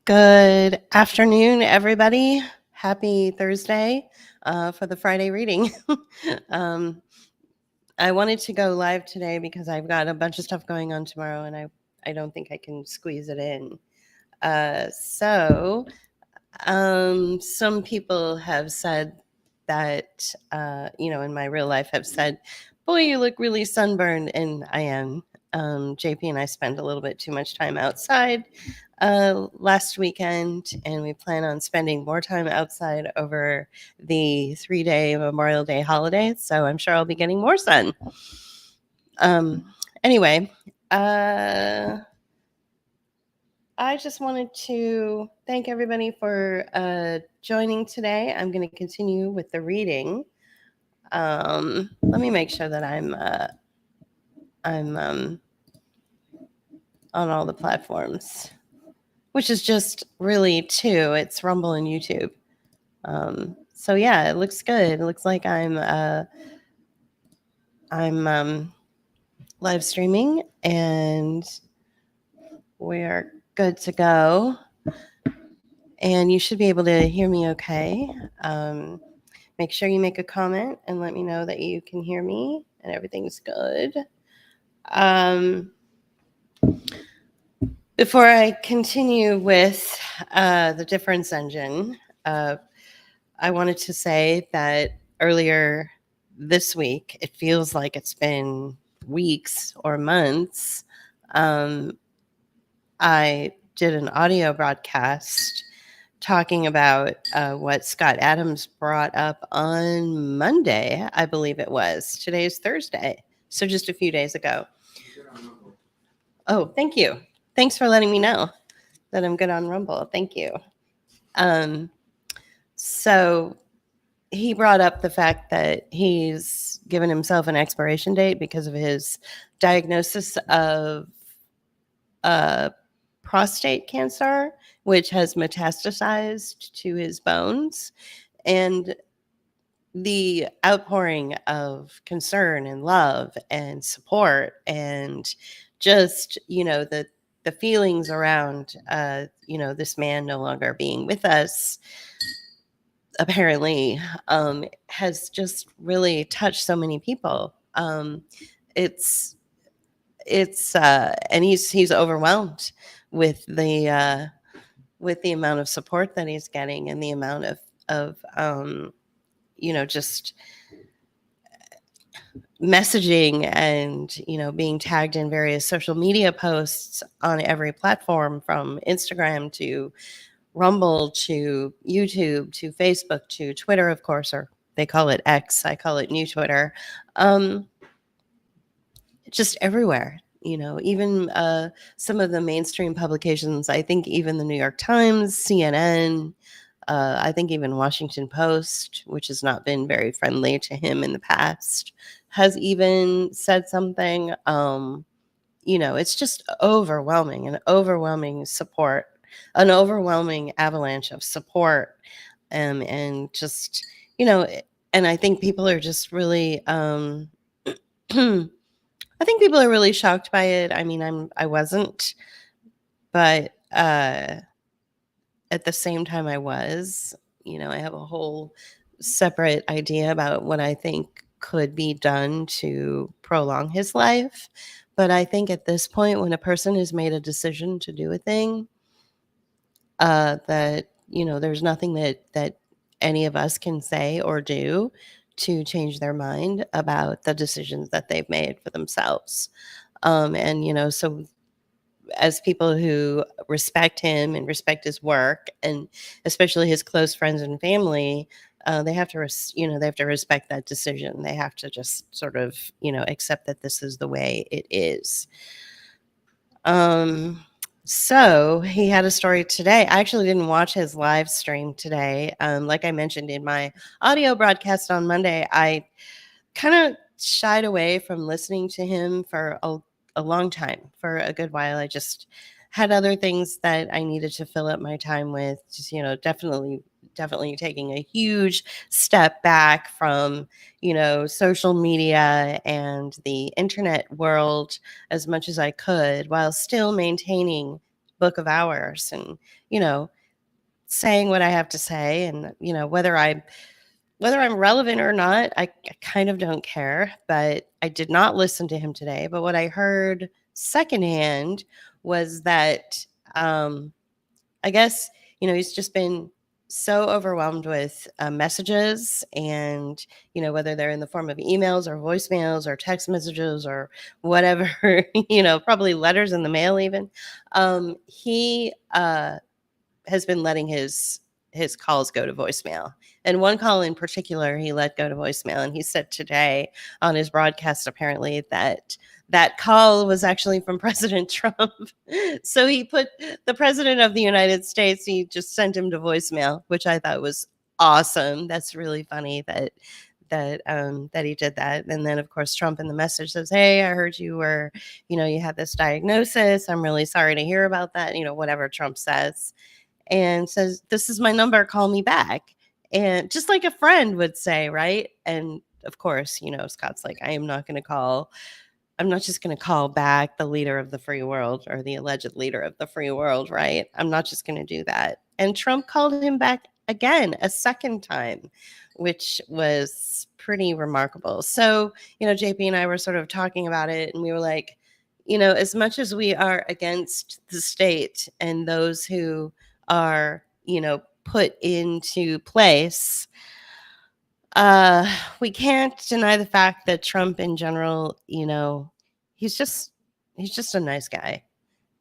Good afternoon, everybody. Happy Thursday for the Friday reading. um, I wanted to go live today because I've got a bunch of stuff going on tomorrow and I don't think I can squeeze it in. Some people have said that, in my real life have said, boy, you look really sunburned. And I am. JP and I spent a little bit too much time outside last weekend, and we plan on spending more time outside over the 3-day Memorial Day holiday. So I'm sure I'll be getting more sun. Anyway, I just wanted to thank everybody for joining today. I'm going to continue with the reading. Let me make sure that I'm on all the platforms, which is just really two. It's Rumble and YouTube. So yeah, it looks good. It looks like I'm live streaming and we're good to go. And you should be able to hear me okay. Make sure you make a comment and let me know that you can hear me and everything's good. Before I continue with the difference engine, I wanted to say that earlier this week, it feels like it's been weeks or months. I did an audio broadcast talking about what Scott Adams brought up on Monday, I believe it was. Today is Thursday, so just a few days ago. Oh, thank you. Thanks for letting me know that I'm good on Rumble. Thank you. So he brought up the fact that he's given himself an expiration date because of his diagnosis of prostate cancer, which has metastasized to his bones. And the outpouring of concern and love and support and just, the feelings around, this man no longer being with us, apparently, has just really touched so many people. It's and he's overwhelmed with the amount of support that he's getting and the amount of just messaging and being tagged in various social media posts on every platform, from Instagram to Rumble to YouTube to Facebook to Twitter, of course, or they call it X. I call it New Twitter. Just everywhere, even some of the mainstream publications. I think even the New York Times, CNN, I think even Washington Post, which has not been very friendly to him in the past, has even said something. It's just overwhelming, an overwhelming support, an overwhelming avalanche of support. And just, and I think people are just really, I think people are really shocked by it. I mean, I wasn't, but at the same time I was. I have a whole separate idea about what I think could be done to prolong his life. But I think at this point, when a person has made a decision to do a thing, that, there's nothing that any of us can say or do to change their mind about the decisions that they've made for themselves. And, so as people who respect him and respect his work, and especially his close friends and family, they have to, they have to respect that decision. They have to just sort of, accept that this is the way it is. So he had a story today. I actually didn't watch his live stream today. Like I mentioned in my audio broadcast on Monday, I kind of shied away from listening to him for a long time, for a good while. I just had other things that I needed to fill up my time with. Just, definitely taking a huge step back from, social media and the internet world as much as I could, while still maintaining book of hours and, you know, saying what I have to say. And, whether I'm relevant or not, I kind of don't care. But I did not listen to him today. But what I heard secondhand was that I guess, he's just been so overwhelmed with messages and, whether they're in the form of emails or voicemails or text messages or whatever, probably letters in the mail even. He has been letting his calls go to voicemail. And one call in particular, he let go to voicemail. And he said today on his broadcast, apparently, that that call was actually from President Trump. So he put the president of the United States, he just sent him to voicemail, which I thought was awesome. That's really funny that he did that. And then of course Trump in the message says, "Hey, I heard you had this diagnosis. I'm really sorry to hear about that." Whatever Trump says, and says, "This is my number, call me back." And just like a friend would say, right? And of course, Scott's like, I'm not just going to call back the leader of the free world, or the alleged leader of the free world, right? I'm not just going to do that. And Trump called him back again, a second time, which was pretty remarkable. So, JP and I were sort of talking about it, and we were like, as much as we are against the state and those who are, put into place, we can't deny the fact that Trump in general, he's just a nice guy.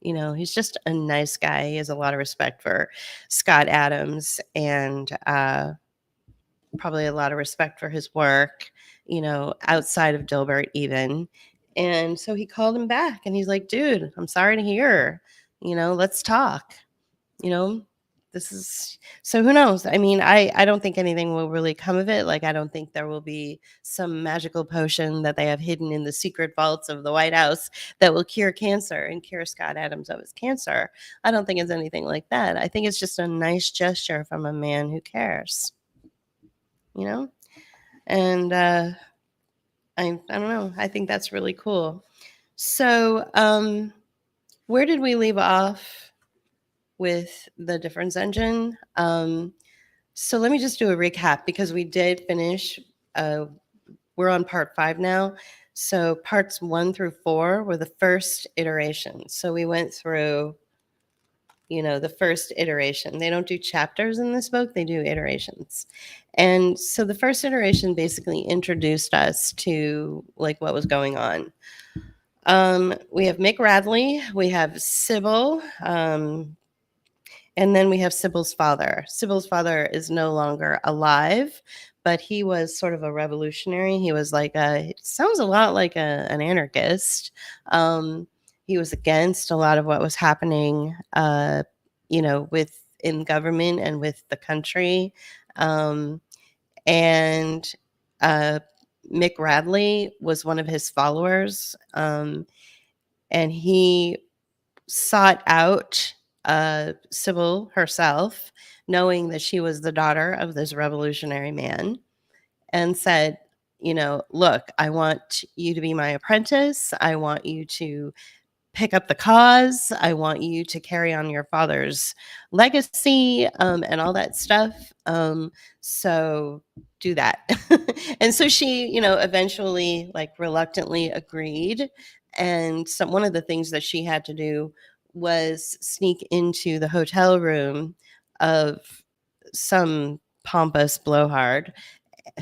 He's just a nice guy. He has a lot of respect for Scott Adams, and probably a lot of respect for his work, outside of Dilbert even. And so he called him back and he's like, "Dude, I'm sorry to hear, let's talk." you know this is so who knows. I mean, I don't think anything will really come of it. Like, I don't think there will be some magical potion that they have hidden in the secret vaults of the White House that will cure cancer and cure Scott Adams of his cancer. I don't think it's anything like that. I think it's just a nice gesture from a man who cares, you know and I don't know, I think that's really cool. So where did we leave off with the difference engine? So let me just do a recap, because we did finish. We're on part 5 now. So parts 1 through 4 were the first iteration. So we went through, the first iteration. They don't do chapters in this book, they do iterations. And so the first iteration basically introduced us to like what was going on. We have Mick Radley, we have Sybil, and then we have Sybil's father. Sybil's father is no longer alive, but he was sort of a revolutionary. He was like it sounds a lot like an anarchist. He was against a lot of what was happening, within government and with the country. And Mick Radley was one of his followers, and he sought out Sybil herself, knowing that she was the daughter of this revolutionary man, and said, "Look, I want you to be my apprentice. I want you to pick up the cause. I want you to carry on your father's legacy, and all that stuff. So do that." And so she, eventually, like, reluctantly agreed. And one of the things that she had to do was sneak into the hotel room of some pompous blowhard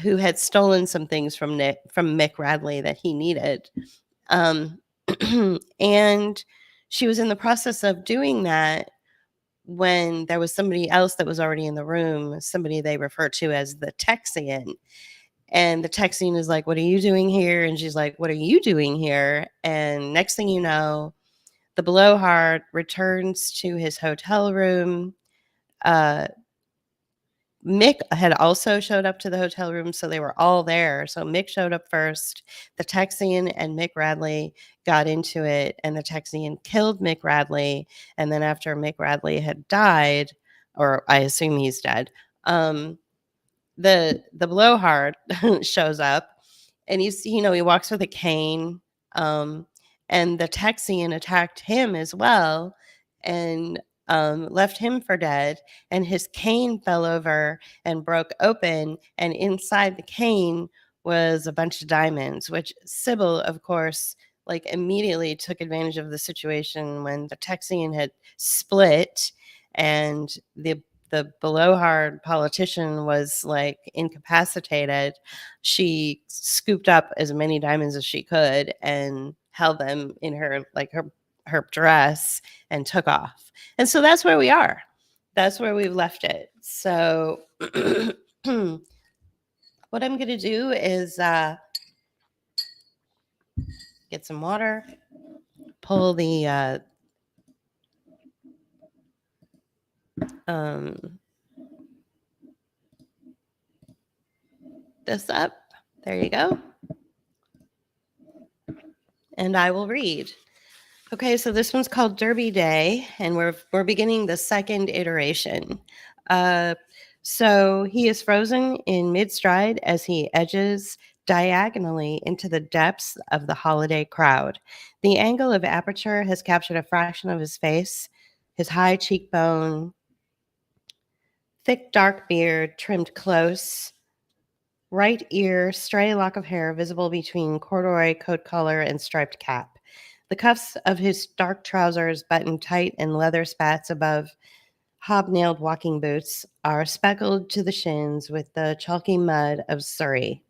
who had stolen some things from Mick Radley that he needed. And she was in the process of doing that when there was somebody else that was already in the room, somebody they refer to as the Texian. And the Texian is like, "What are you doing here?" And she's like, "What are you doing here?" And next thing you know, the blowhard returns to his hotel room. Mick had also showed up to the hotel room, so they were all there. So Mick showed up first. The Texian and Mick Radley got into it, and the Texian killed Mick Radley. And then after Mick Radley had died, or I assume he's dead, the blowhard shows up, and he walks with a cane, and the Texian attacked him as well. and left him for dead. And his cane fell over and broke open. And inside the cane was a bunch of diamonds, which Sybil, of course, like immediately took advantage of the situation when the Texian had split and the blowhard politician was like incapacitated. She scooped up as many diamonds as she could and held them in her dress and took off. And so that's where we are. That's where we've left it. So what I'm going to do is get some water, pull the this up. There you go. And I will read. Okay, so this one's called Derby Day, and we're beginning the second iteration. So he is frozen in mid-stride as he edges diagonally into the depths of the holiday crowd. The angle of aperture has captured a fraction of his face, his high cheekbone, thick dark beard trimmed close, right ear, stray lock of hair visible between corduroy coat collar and striped cap. The cuffs of his dark trousers, buttoned tight and leather spats above hobnailed walking boots, are speckled to the shins with the chalky mud of Surrey.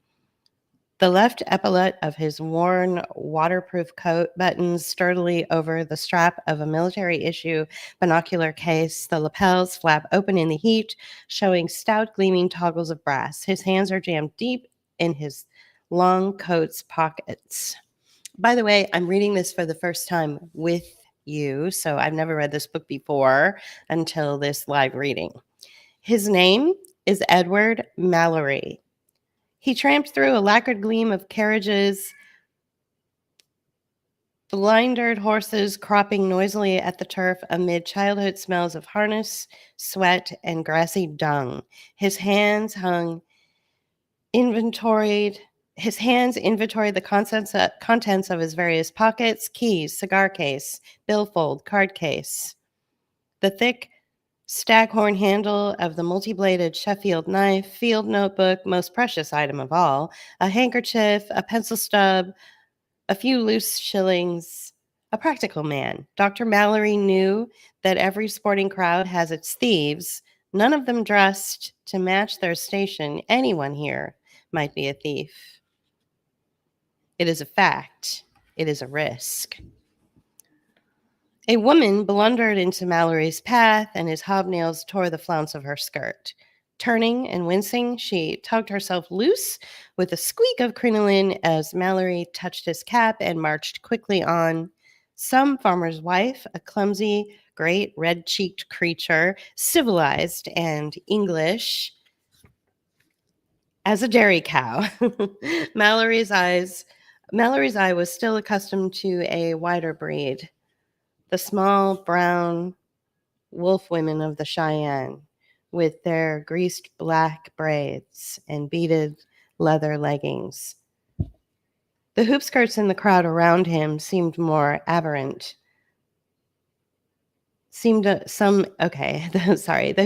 The left epaulette of his worn waterproof coat buttons sturdily over the strap of a military-issue binocular case. The lapels flap open in the heat, showing stout gleaming toggles of brass. His hands are jammed deep in his long coat's pockets. By the way, I'm reading this for the first time with you, so I've never read this book before until this live reading. His name is Edward Mallory. He tramped through a lacquered gleam of carriages, blindered horses cropping noisily at the turf amid childhood smells of harness, sweat, and grassy dung. His hands inventoried the contents of his various pockets, keys, cigar case, billfold, card case. The thick staghorn handle of the multi-bladed Sheffield knife, field notebook, most precious item of all, a handkerchief, a pencil stub, a few loose shillings. A practical man. Dr. Mallory knew that every sporting crowd has its thieves, none of them dressed to match their station. Anyone here might be a thief. It is a fact. It is a risk. A woman blundered into Mallory's path, and his hobnails tore the flounce of her skirt. Turning and wincing, she tugged herself loose with a squeak of crinoline as Mallory touched his cap and marched quickly on. Some farmer's wife, a clumsy, great, red-cheeked creature, civilized and English as a dairy cow. Mallory's eye was still accustomed to a wider breed. The small, brown wolf women of the Cheyenne, with their greased black braids and beaded leather leggings. The hoop skirts in the crowd around him seemed more aberrant. The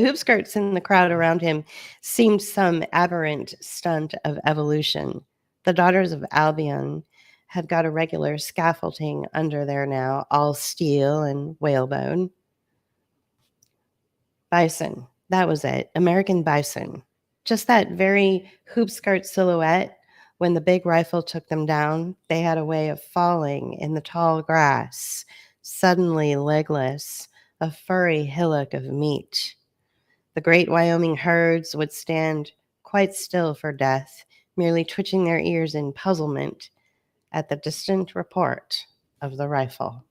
hoop skirts in the crowd around him seemed some aberrant stunt of evolution. The daughters of Albion had got a regular scaffolding under there now, all steel and whalebone. Bison. That was it. American bison. Just that very hoop skirt silhouette. When the big rifle took them down, they had a way of falling in the tall grass, suddenly legless, a furry hillock of meat. The great Wyoming herds would stand quite still for death, merely twitching their ears in puzzlement at the distant report of the rifle.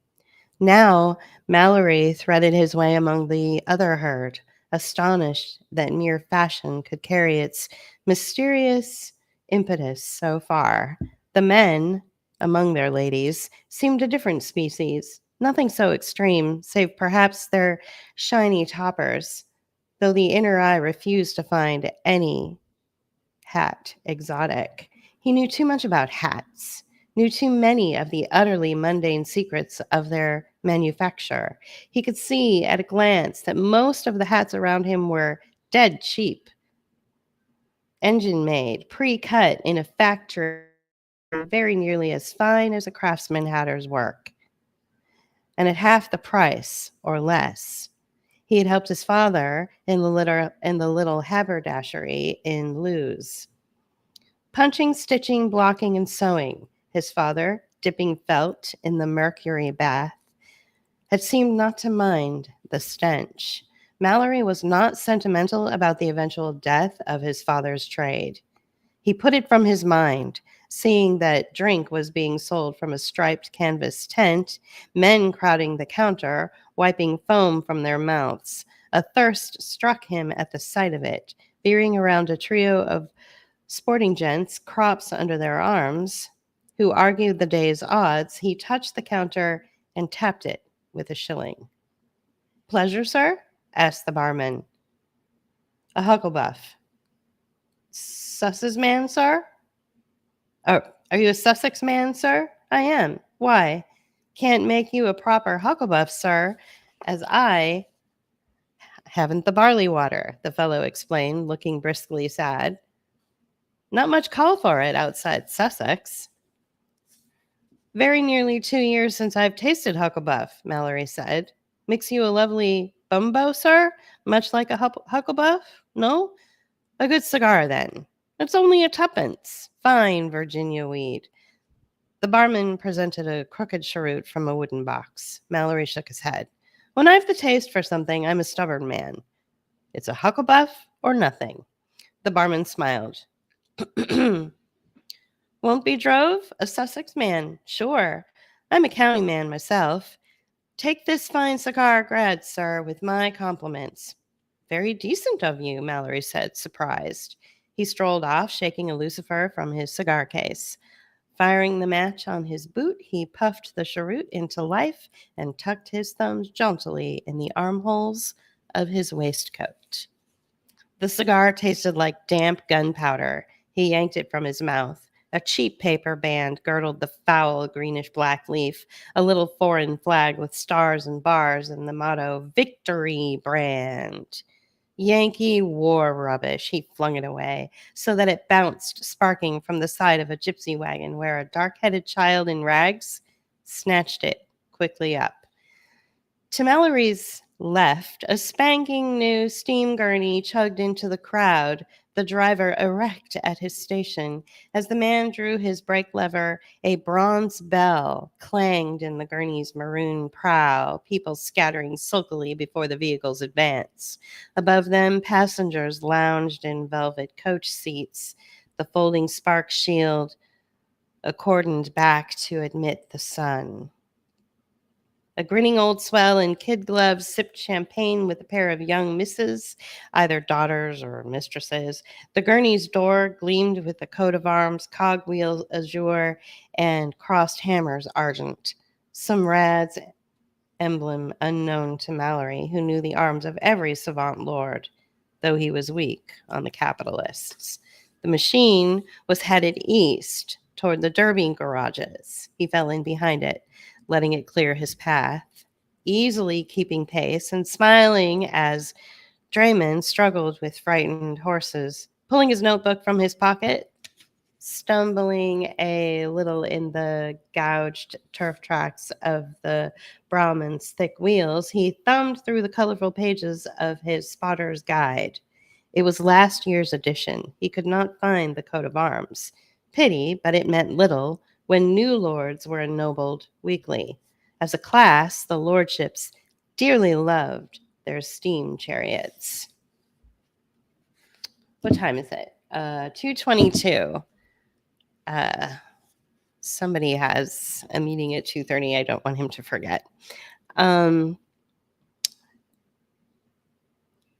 Now Mallory threaded his way among the other herd, astonished that mere fashion could carry its mysterious impetus so far. The men, among their ladies, seemed a different species, nothing so extreme, save perhaps their shiny toppers, though the inner eye refused to find any hat exotic. He knew too much about hats, knew too many of the utterly mundane secrets of their manufacturer. He could see at a glance that most of the hats around him were dead cheap, engine made, pre-cut in a factory, very nearly as fine as a craftsman hatter's work, and at half the price or less. He had helped his father in the little haberdashery in Lewes. Punching, stitching, blocking, and sewing. His father, dipping felt in the mercury bath, had seemed not to mind the stench. Mallory was not sentimental about the eventual death of his father's trade. He put it from his mind, seeing that drink was being sold from a striped canvas tent, men crowding the counter, wiping foam from their mouths. A thirst struck him at the sight of it. Veering around a trio of sporting gents, crops under their arms, who argued the day's odds, he touched the counter and tapped it with a shilling. "Pleasure, sir?" asked the barman. "A hucklebuff." "Sussex man, sir?" "Oh, are you a Sussex man, sir?" "I am." "Why?" "Can't make you a proper hucklebuff, sir, as I haven't the barley water," the fellow explained, looking briskly sad. "Not much call for it outside Sussex." "Very nearly 2 years since I've tasted hucklebuff," Mallory said. "Mix you a lovely bumbo, sir? Much like a hucklebuff? No? A good cigar, then. It's only a tuppence. Fine Virginia weed." The barman presented a crooked cheroot from a wooden box. Mallory shook his head. "When I've the taste for something, I'm a stubborn man. It's a hucklebuff or nothing." The barman smiled. "Won't be drove? A Sussex man, sure. I'm a county man myself. Take this fine cigar, grad, sir, with my compliments." "Very decent of you," Mallory said, surprised. He strolled off, shaking a lucifer from his cigar case. Firing the match on his boot, he puffed the cheroot into life and tucked his thumbs jauntily in the armholes of his waistcoat. The cigar tasted like damp gunpowder. He yanked it from his mouth. A cheap paper band girdled the foul greenish-black leaf, a little foreign flag with stars and bars and the motto, "Victory Brand." Yankee war rubbish. He flung it away so that it bounced, sparking from the side of a gypsy wagon where a dark-headed child in rags snatched it quickly up. To Mallory's left, a spanking new steam gurney chugged into the crowd, the driver erect at his station. As the man drew his brake lever, a bronze bell clanged in the gurney's maroon prow, people scattering sulkily before the vehicle's advance. Above them, passengers lounged in velvet coach seats, the folding spark shield accordioned back to admit the sun. A grinning old swell in kid gloves sipped champagne with a pair of young misses, either daughters or mistresses. The gurney's door gleamed with a coat of arms, cogwheels azure, and crossed hammers argent. Some rad's emblem unknown to Mallory, who knew the arms of every savant lord, though he was weak on the capitalists. The machine was headed east toward the Derby garages. He fell in behind it, letting it clear his path, easily keeping pace and smiling as Draymond struggled with frightened horses, pulling his notebook from his pocket, stumbling a little in the gouged turf tracks of the Brahman's thick wheels. He thumbed through the colorful pages of his spotter's guide. It was last year's edition. He could not find the coat of arms. Pity, but it meant little when new lords were ennobled weekly. As a class, the lordships dearly loved their steam chariots. What time is it? 2:22. Somebody has a meeting at 2:30. I don't want him to forget.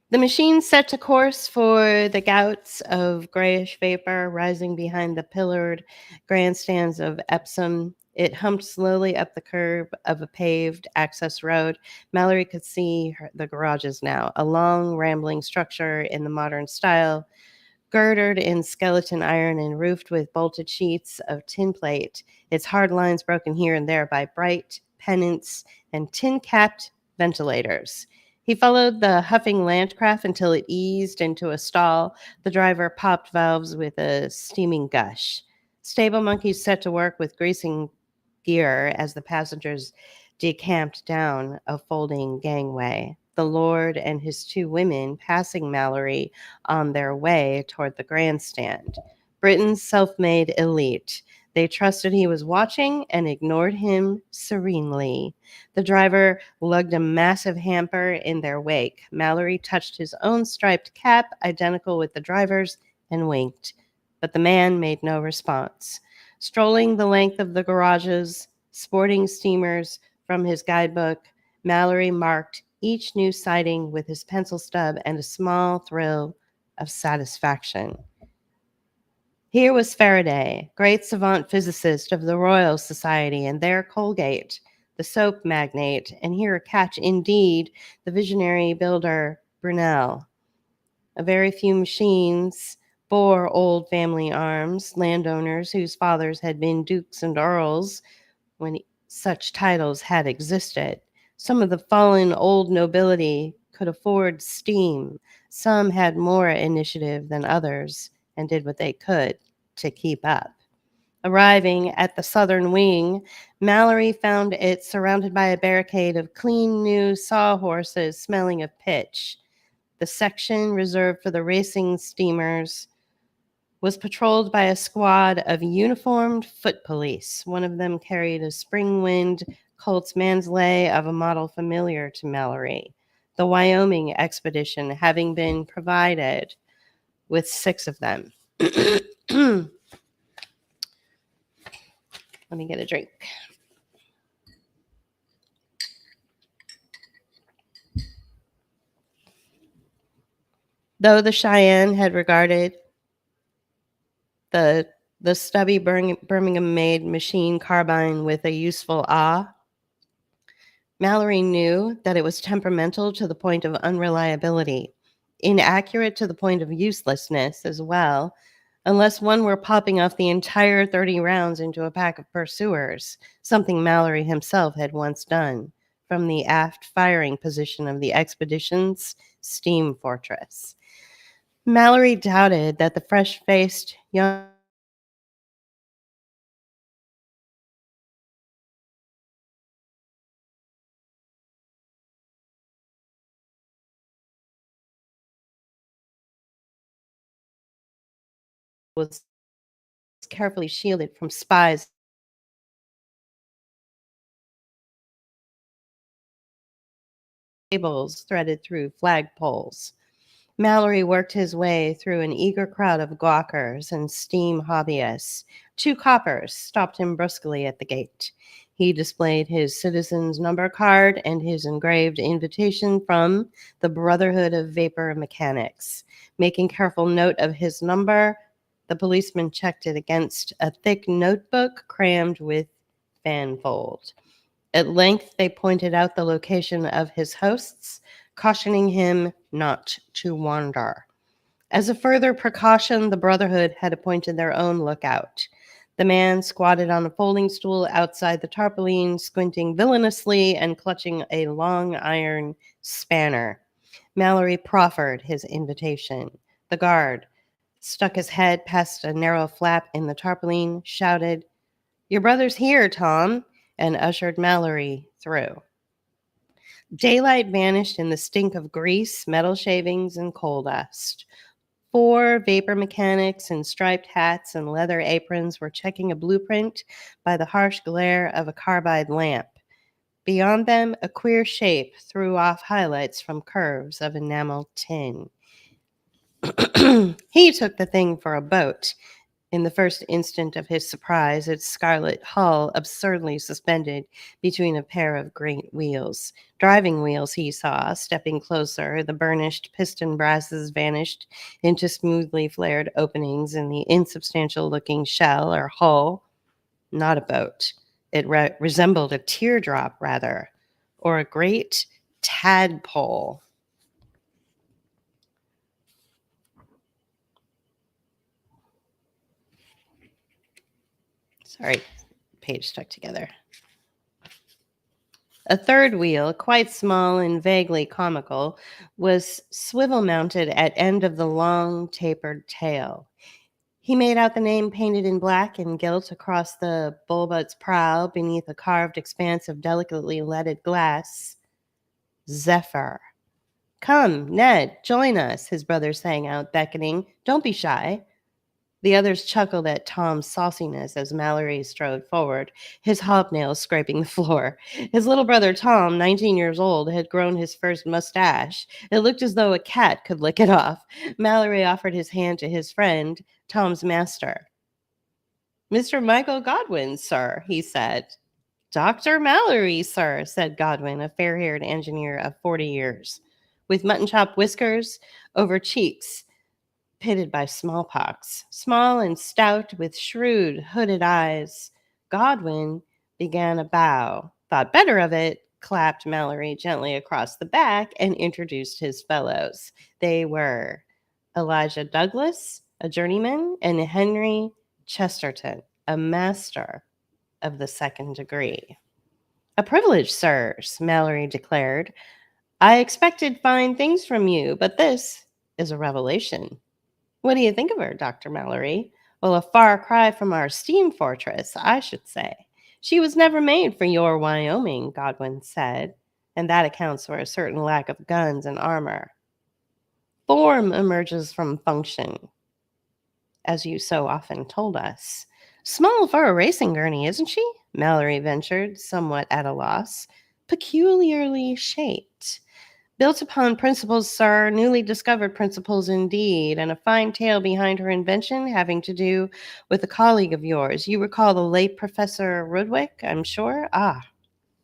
The machine set to course for the gouts of grayish vapor rising behind the pillared grandstands of Epsom. It humped slowly up the curb of a paved access road. Mallory could see the garages now, a long, rambling structure in the modern style, girdered in skeleton iron and roofed with bolted sheets of tin plate, its hard lines broken here and there by bright pennants, and tin-capped ventilators. He followed the huffing Landcraft until it eased into a stall. The driver popped valves with a steaming gush. Stable monkeys set to work with greasing gear as the passengers decamped down a folding gangway. The Lord and his two women passing Mallory on their way toward the grandstand. Britain's self-made elite. They trusted he was watching and ignored him serenely. The driver lugged a massive hamper in their wake. Mallory touched his own striped cap, identical with the driver's, and winked. But the man made no response. Strolling the length of the garages, sporting steamers from his guidebook, Mallory marked each new sighting with his pencil stub and a small thrill of satisfaction. Here was Faraday, great savant physicist of the Royal Society, and there Colgate, the soap magnate, and here a catch indeed, the visionary builder Brunel. A very few machines bore old family arms, landowners whose fathers had been dukes and earls when such titles had existed. Some of the fallen old nobility could afford steam. Some had more initiative than others and did what they could to keep up. Arriving at the southern wing, Mallory found it surrounded by a barricade of clean new sawhorses smelling of pitch. The section reserved for the racing steamers was patrolled by a squad of uniformed foot police. One of them carried a spring-wind Colt's mansley of a model familiar to Mallory, the Wyoming expedition having been provided with 6 of them. Let me get a drink. Though the Cheyenne had regarded the stubby Birmingham-made machine carbine with a useful awe, Mallory knew that it was temperamental to the point of unreliability, inaccurate to the point of uselessness as well, unless one were popping off the entire 30 rounds into a pack of pursuers, something Mallory himself had once done from the aft firing position of the expedition's steam fortress. Mallory doubted that the fresh-faced young was carefully shielded from spies cables threaded through flagpoles. Mallory worked his way through an eager crowd of gawkers and steam hobbyists. 2 coppers stopped him brusquely at the gate. He displayed his citizen's number card and his engraved invitation from the Brotherhood of Vapor Mechanics. Making careful note of his number, the policeman checked it against a thick notebook crammed with fanfold. At length, they pointed out the location of his hosts, cautioning him not to wander. As a further precaution, the Brotherhood had appointed their own lookout. The man squatted on a folding stool outside the tarpaulin, squinting villainously and clutching a long iron spanner. Mallory proffered his invitation. The guard stuck his head past a narrow flap in the tarpaulin, shouted, "Your brother's here, Tom," and ushered Mallory through. Daylight vanished in the stink of grease, metal shavings, and coal dust. 4 vapor mechanics in striped hats and leather aprons were checking a blueprint by the harsh glare of a carbide lamp. Beyond them, a queer shape threw off highlights from curves of enameled tin. He took the thing for a boat. In the first instant of his surprise, its scarlet hull absurdly suspended between a pair of great wheels. Driving wheels, he saw. Stepping closer, the burnished piston brasses vanished into smoothly flared openings in the insubstantial-looking shell or hull. Not a boat. It resembled a teardrop, rather, or a great tadpole. Sorry, page stuck together. A third wheel, quite small and vaguely comical, was swivel-mounted at end of the long, tapered tail. He made out the name painted in black and gilt across the bullboat's prow beneath a carved expanse of delicately leaded glass. Zephyr. Come, Ned, join us, his brother sang out, beckoning. Don't be shy. The others chuckled at Tom's sauciness as Mallory strode forward, his hobnails scraping the floor. His little brother Tom, 19 years old, had grown his first mustache. It looked as though a cat could lick it off. Mallory offered his hand to his friend, Tom's master. Mr. Michael Godwin, sir, he said. Dr. Mallory, sir, said Godwin, a fair-haired engineer of 40 years, with mutton-chop whiskers over cheeks pitted by smallpox. Small and stout, with shrewd, hooded eyes, Godwin began a bow, thought better of it, clapped Mallory gently across the back, and introduced his fellows. They were Elijah Douglas, a journeyman, and Henry Chesterton, a master of the second degree. A privilege, sirs, Mallory declared. I expected fine things from you, but this is a revelation. What do you think of her, Dr. Mallory? Well, a far cry from our steam fortress, I should say. She was never made for your Wyoming, Godwin said, and that accounts for a certain lack of guns and armor. Form emerges from function, as you so often told us. Small for a racing gurney, isn't she? Mallory ventured, somewhat at a loss. Peculiarly shaped. Built upon principles, sir, newly discovered principles indeed, and a fine tale behind her invention having to do with a colleague of yours. You recall the late Professor Rudwick, I'm sure? Ah,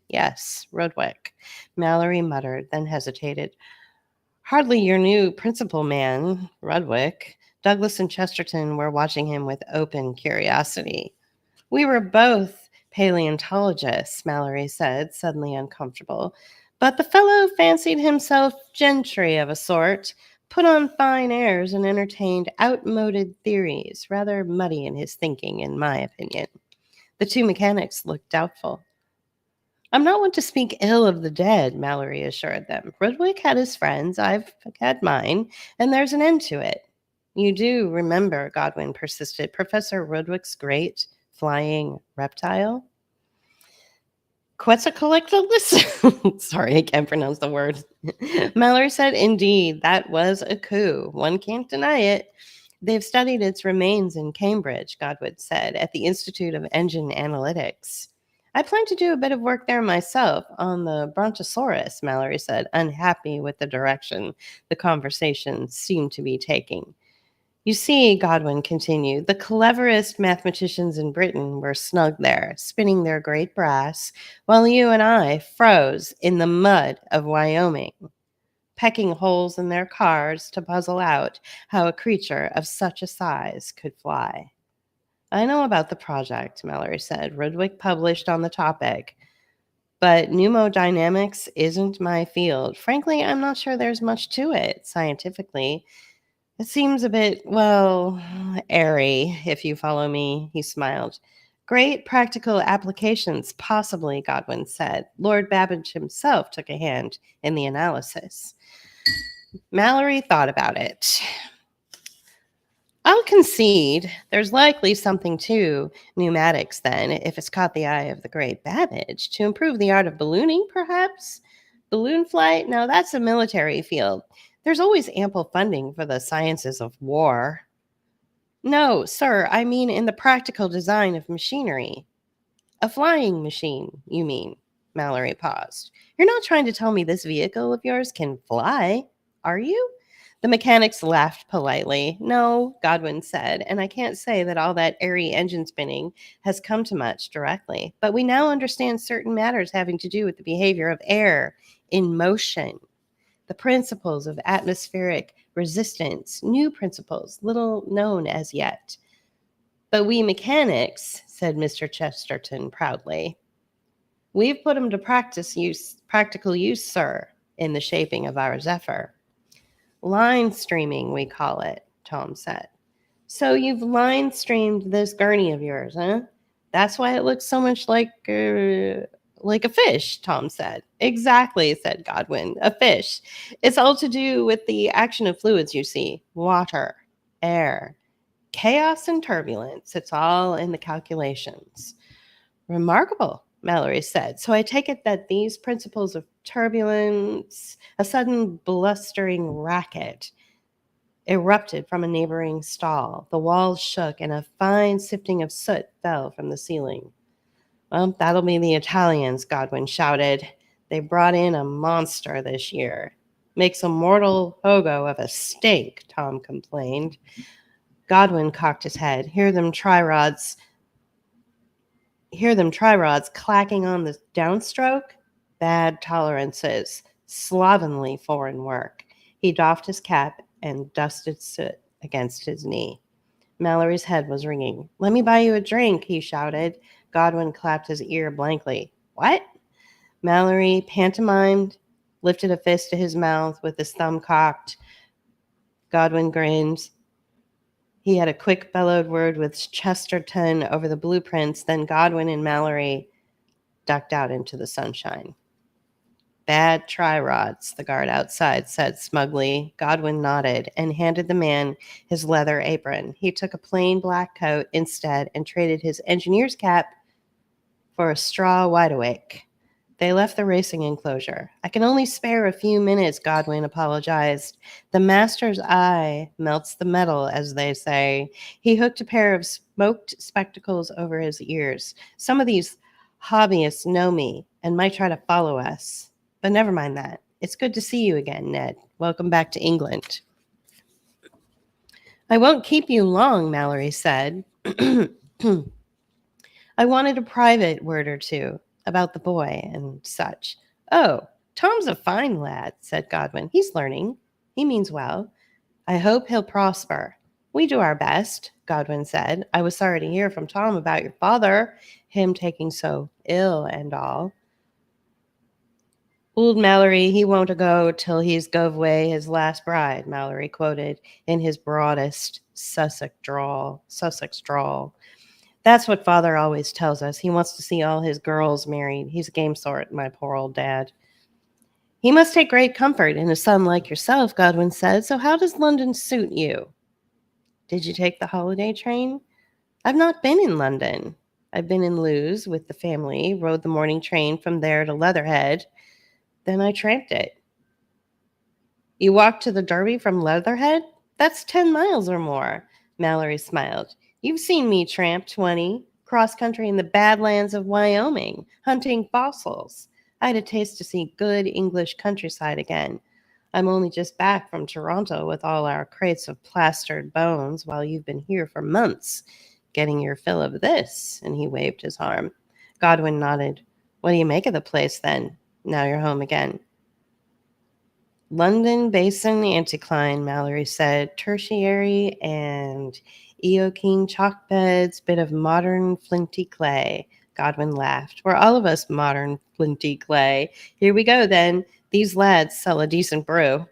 yes, Rudwick. Mallory muttered, then hesitated. Hardly your new principal man, Rudwick. Douglas and Chesterton were watching him with open curiosity. We were both paleontologists, Mallory said, suddenly uncomfortable. But the fellow fancied himself gentry of a sort, put on fine airs, and entertained outmoded theories, rather muddy in his thinking, in my opinion. The two mechanics looked doubtful. I'm not one to speak ill of the dead, Mallory assured them. Rudwick had his friends, I've had mine, and there's an end to it. You do remember, Godwin persisted, Professor Rudwick's great flying reptile? Quetzalcoatlus? Sorry, I can't pronounce the word. Mallory said, indeed, that was a coup. One can't deny it. They've studied its remains in Cambridge, Godwin said, at the Institute of Engine Analytics. I plan to do a bit of work there myself on the Brontosaurus, Mallory said, unhappy with the direction the conversation seemed to be taking. You see, Godwin continued, the cleverest mathematicians in Britain were snug there, spinning their great brass, while you and I froze in the mud of Wyoming, pecking holes in their cars to puzzle out how a creature of such a size could fly. I know about the project, Mallory said. Rudwick published on the topic, but pneumodynamics isn't my field. Frankly, I'm not sure there's much to it scientifically. It seems a bit, well, airy, if you follow me, he smiled. Great practical applications, possibly, Godwin said. Lord Babbage himself took a hand in the analysis. Mallory thought about it. I'll concede there's likely something to pneumatics then, if it's caught the eye of the great Babbage. To improve the art of ballooning, perhaps? Balloon flight? No, that's a military field. There's always ample funding for the sciences of war. No, sir, I mean in the practical design of machinery. A flying machine, you mean? Mallory paused. You're not trying to tell me this vehicle of yours can fly, are you? The mechanics laughed politely. No, Godwin said, and I can't say that all that airy engine spinning has come to much directly, but we now understand certain matters having to do with the behavior of air in motion. The principles of atmospheric resistance, new principles, little known as yet. But we mechanics, said Mr. Chesterton proudly, we've put them to practical use, sir, in the shaping of our Zephyr. Line streaming, we call it, Tom said. So you've line streamed this gurney of yours, huh? That's why it looks so much like Like a fish, Tom said. Exactly, said Godwin. A fish. It's all to do with the action of fluids, you see. Water, air, chaos and turbulence. It's all in the calculations. Remarkable, Mallory said. So I take it that these principles of turbulence, a sudden blustering racket, erupted from a neighboring stall. The walls shook, and a fine sifting of soot fell from the ceiling. Well, that'll be the Italians, Godwin shouted. They brought in a monster this year. Makes a mortal hogo of a steak, Tom complained. Godwin cocked his head. Hear them try rods clacking on the downstroke? Bad tolerances. Slovenly foreign work. He doffed his cap and dusted soot against his knee. Mallory's head was ringing. Let me buy you a drink, he shouted. Godwin clapped his ear blankly. What? Mallory pantomimed, lifted a fist to his mouth with his thumb cocked. Godwin grinned. He had a quick bellowed word with Chesterton over the blueprints. Then Godwin and Mallory ducked out into the sunshine. Bad tri-rods, the guard outside said smugly. Godwin nodded and handed the man his leather apron. He took a plain black coat instead and traded his engineer's cap for a straw wide-awake. They left the racing enclosure. I can only spare a few minutes, Godwin apologized. The master's eye melts the metal, as they say. He hooked a pair of smoked spectacles over his ears. Some of these hobbyists know me and might try to follow us. But never mind that. It's good to see you again, Ned. Welcome back to England. I won't keep you long, Mallory said. I wanted a private word or two about the boy and such. Oh, Tom's a fine lad, said Godwin. He's learning. He means well. I hope he'll prosper. We do our best, Godwin said. I was sorry to hear from Tom about your father, him taking so ill and all. Old Mallory, he won't go till he's gove away his last bride, Mallory quoted in his broadest Sussex drawl. That's what father always tells us. He wants to see all his girls married. He's a game sort, my poor old dad. He must take great comfort in a son like yourself, Godwin said. So how does London suit you? Did you take the holiday train? I've not been in London. I've been in Lewes with the family, rode the morning train from there to Leatherhead. Then I tramped it. You walked to the Derby from Leatherhead? That's 10 miles or more. Mallory smiled. You've seen me tramp 20, cross-country in the Badlands of Wyoming, hunting fossils. I had a taste to see good English countryside again. I'm only just back from Toronto with all our crates of plastered bones while you've been here for months, getting your fill of this, and he waved his arm. Godwin nodded. What do you make of the place, then? Now you're home again. London Basin anticline, Mallory said. Tertiary and Eocene chalk beds, bit of modern flinty clay. Godwin laughed. We're all of us modern flinty clay. Here we go, then. These lads sell a decent brew.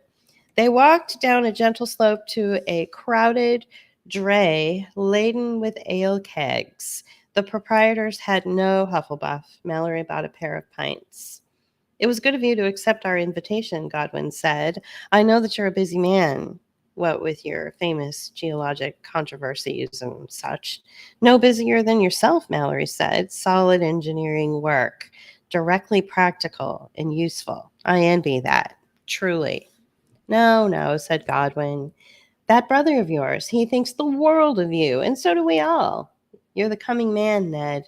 They walked down a gentle slope to a crowded dray laden with ale kegs. The proprietors had no Hufflepuff. Mallory bought a pair of pints. It was good of you to accept our invitation, Godwin said. I know that you're a busy man, what with your famous geologic controversies and such. No busier than yourself, Mallory said. Solid engineering work, directly practical and useful. I envy that, truly. No, said Godwin. That brother of yours, he thinks the world of you, and so do we all. You're the coming man, Ned.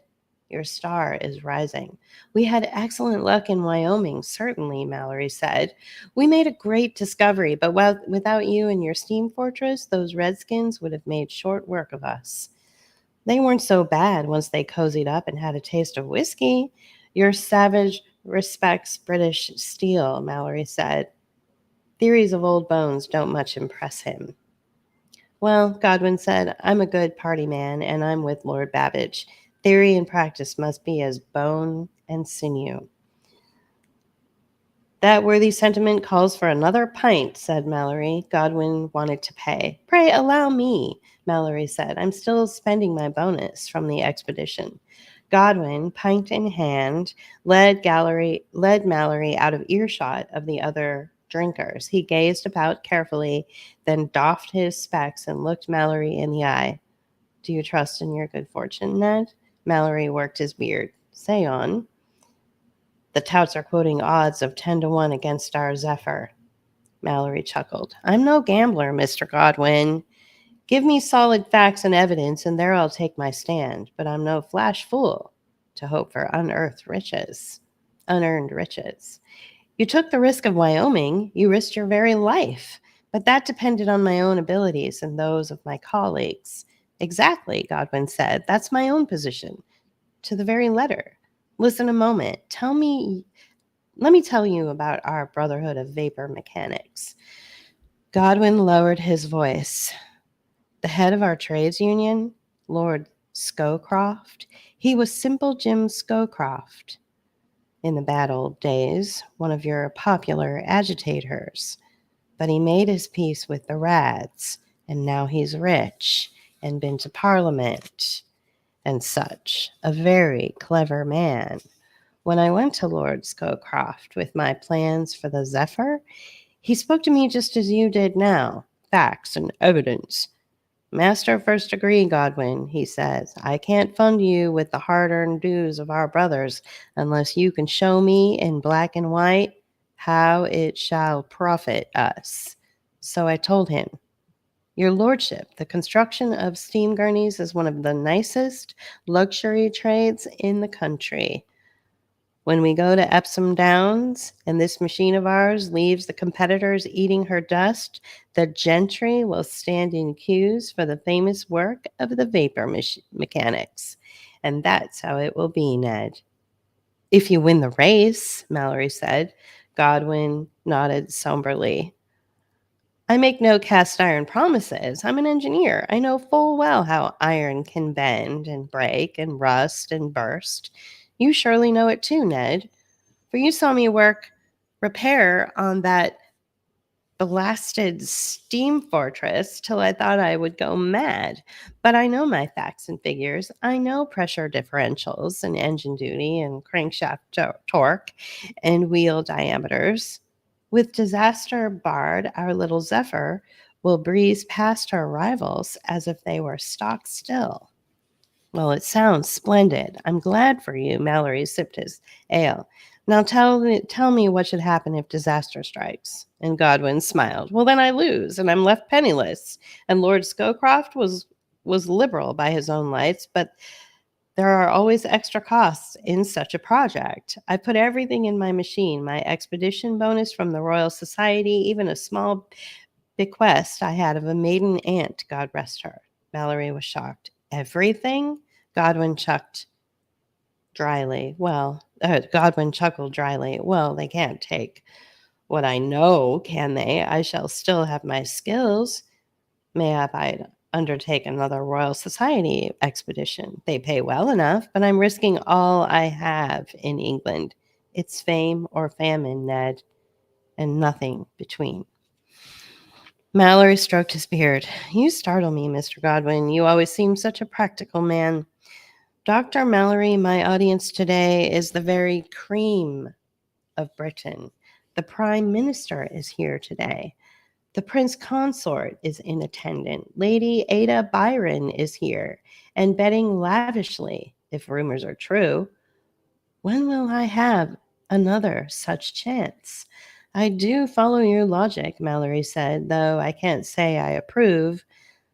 Your star is rising. We had excellent luck in Wyoming, certainly, Mallory said. We made a great discovery, but without you and your steam fortress, those redskins would have made short work of us. They weren't so bad once they cozied up and had a taste of whiskey. Your savage respects British steel, Mallory said. Theories of old bones don't much impress him. Well, Godwin said, I'm a good party man, and I'm with Lord Babbage. Theory and practice must be as bone and sinew. That worthy sentiment calls for another pint, said Mallory. Godwin wanted to pay. Pray allow me, Mallory said. I'm still spending my bonus from the expedition. Godwin, pint in hand, led Mallory out of earshot of the other drinkers. He gazed about carefully, then doffed his specs and looked Mallory in the eye. Do you trust in your good fortune, Ned? Mallory worked his beard. Say on. The touts are quoting odds of 10-1 against our Zephyr. Mallory chuckled. I'm no gambler, Mr. Godwin. Give me solid facts and evidence, and there I'll take my stand. But I'm no flash fool to hope for unearned riches. You took the risk of Wyoming. You risked your very life. But that depended on my own abilities and those of my colleagues. Exactly, Godwin said. That's my own position. To the very letter. Listen a moment. Let me tell you about our Brotherhood of Vapor Mechanics. Godwin lowered his voice. The head of our trades union, Lord Scowcroft, he was Simple Jim Scowcroft. In the bad old days, one of your popular agitators. But he made his peace with the rats, and now he's rich and been to Parliament and such. A very clever man. When I went to Lord Scowcroft with my plans for the Zephyr, he spoke to me just as you did now, facts and evidence. Master of first degree, Godwin, he says, I can't fund you with the hard-earned dues of our brothers unless you can show me in black and white how it shall profit us. So I told him, Your Lordship, the construction of steam gurneys is one of the nicest luxury trades in the country. When we go to Epsom Downs and this machine of ours leaves the competitors eating her dust, the gentry will stand in queues for the famous work of the vapor mechanics. And that's how it will be, Ned. If you win the race, Mallory said. Godwin nodded somberly. I make no cast iron promises. I'm an engineer. I know full well how iron can bend and break and rust and burst. You surely know it too, Ned, for you saw me work repair on that blasted steam fortress till I thought I would go mad. But I know my facts and figures. I know pressure differentials and engine duty and crankshaft torque and wheel diameters. With disaster barred, our little Zephyr will breeze past her rivals as if they were stock still. Well, it sounds splendid. I'm glad for you. Mallory sipped his ale. Now tell me what should happen if disaster strikes. And Godwin smiled. Well, then I lose, and I'm left penniless. And Lord Scowcroft was liberal by his own lights, but there are always extra costs in such a project. I put everything in my machine, my expedition bonus from the Royal Society, even a small bequest I had of a maiden aunt, God rest her. Mallory was shocked. Everything? Godwin chuckled dryly. Well, they can't take what I know, can they? I shall still have my skills. Mayhap I'd undertake another Royal Society expedition. They pay well enough, but I'm risking all I have in England. It's fame or famine, Ned, and nothing between. Mallory stroked his beard. You startle me, Mr. Godwin. You always seem such a practical man. Dr. Mallory, my audience today is the very cream of Britain. The Prime Minister is here today. The Prince Consort is in attendance. Lady Ada Byron is here and betting lavishly, if rumors are true. When will I have another such chance? I do follow your logic, Mallory said, though I can't say I approve.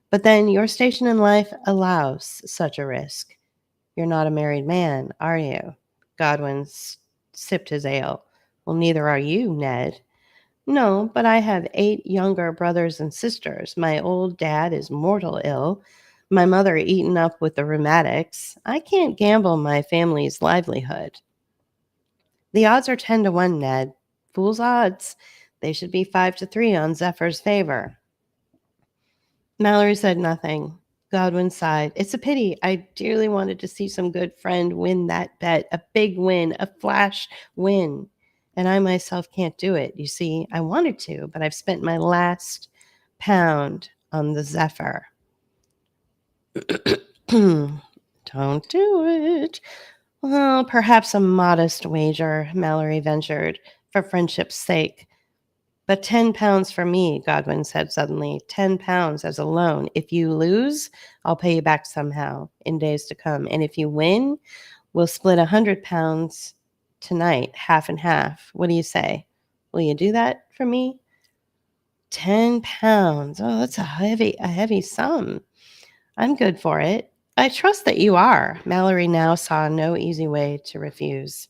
But then your station in life allows such a risk. You're not a married man, are you? Godwin sipped his ale. Well, neither are you, Ned. No, but I have 8 younger brothers and sisters. My old dad is mortal ill. My mother eaten up with the rheumatics. I can't gamble my family's livelihood. The odds are 10-1, Ned. Fool's odds. They should be 5-3 on Zephyr's favor. Mallory said nothing. Godwin sighed. It's a pity. I dearly wanted to see some good friend win that bet. A big win. A flash win. And I myself can't do it. You see, I wanted to, but I've spent my last pound on the Zephyr. Don't do it. Well, perhaps a modest wager, Mallory ventured, for friendship's sake. But £10 for me, Godwin said suddenly. £10 as a loan. If you lose, I'll pay you back somehow in days to come. And if you win, we'll split £100 tonight, half and half. What do you say? Will you do that for me? £10. Oh, that's a heavy sum. I'm good for it. I trust that you are. Mallory now saw no easy way to refuse.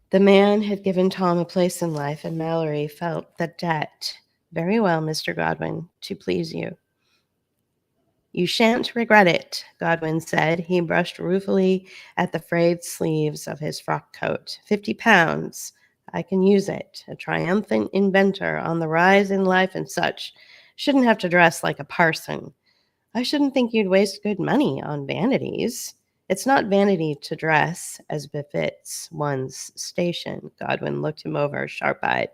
The man had given Tom a place in life, and Mallory felt the debt. Very well, Mr. Godwin, to please you. You shan't regret it, Godwin said. He brushed ruefully at the frayed sleeves of his frock coat. £50. I can use it. A triumphant inventor on the rise in life and such. Shouldn't have to dress like a parson. I shouldn't think you'd waste good money on vanities. It's not vanity to dress as befits one's station. Godwin looked him over, sharp-eyed.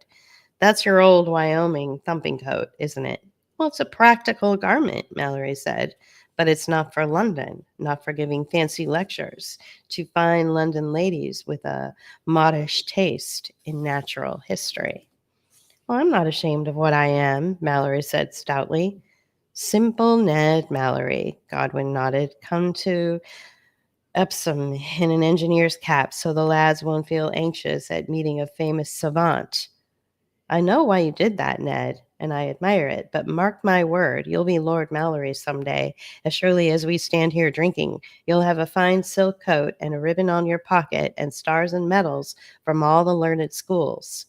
That's your old Wyoming thumping coat, isn't it? Well, it's a practical garment, Mallory said, but it's not for London, not for giving fancy lectures to fine London ladies with a modish taste in natural history. Well, I'm not ashamed of what I am, Mallory said stoutly. Simple Ned Mallory, Godwin nodded. Come to Epsom in an engineer's cap so the lads won't feel anxious at meeting a famous savant. I know why you did that, Ned, and I admire it, but mark my word, you'll be Lord Mallory someday. As surely as we stand here drinking, you'll have a fine silk coat and a ribbon on your pocket and stars and medals from all the learned schools.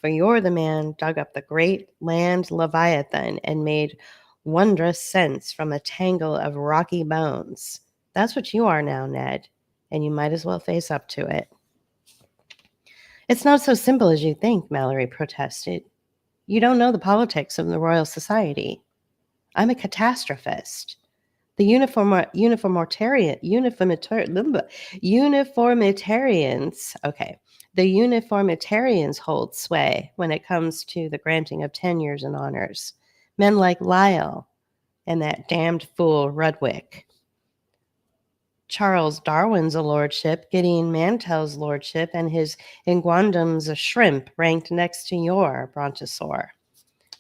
For you're the man dug up the great land Leviathan and made wondrous sense from a tangle of rocky bones. That's what you are now, Ned, and you might as well face up to it. It's not so simple as you think, Mallory protested. You don't know the politics of the Royal Society. I'm a catastrophist. The uniformitarians hold sway when it comes to the granting of tenures and honors. Men like Lyell and that damned fool Rudwick. Charles Darwin's a lordship, Gideon Mantell's lordship, and his Inguandum's a shrimp ranked next to your brontosaur.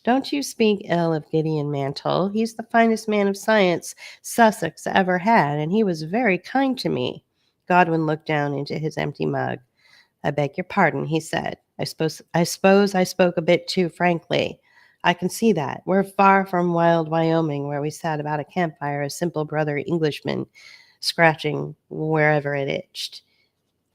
Don't you speak ill of Gideon Mantell. He's the finest man of science Sussex ever had, and he was very kind to me. Godwin looked down into his empty mug. I beg your pardon, he said. I suppose I spoke a bit too frankly. I can see that. We're far from wild Wyoming, where we sat about a campfire, a simple brother Englishman, scratching wherever it itched.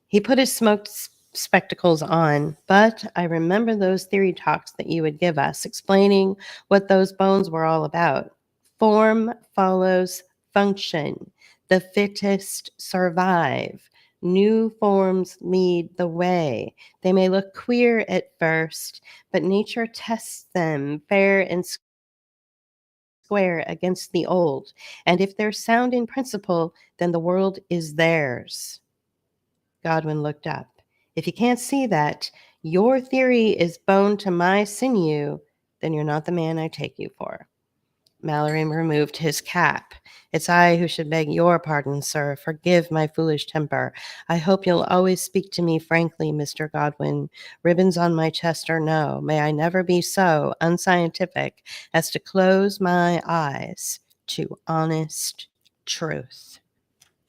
He put his smoked spectacles on, but I remember those theory talks that you would give us, explaining what those bones were all about. Form follows function. The fittest survive. New forms lead the way. They may look queer at first, but nature tests them fair and square against the old. And if they're sound in principle, then the world is theirs. Godwin looked up. If you can't see that your theory is bone to my sinew, then you're not the man I take you for. Mallory removed his cap. It's I who should beg your pardon, sir. Forgive my foolish temper. I hope you'll always speak to me frankly, Mr. Godwin. Ribbons on my chest or no, may I never be so unscientific as to close my eyes to honest truth.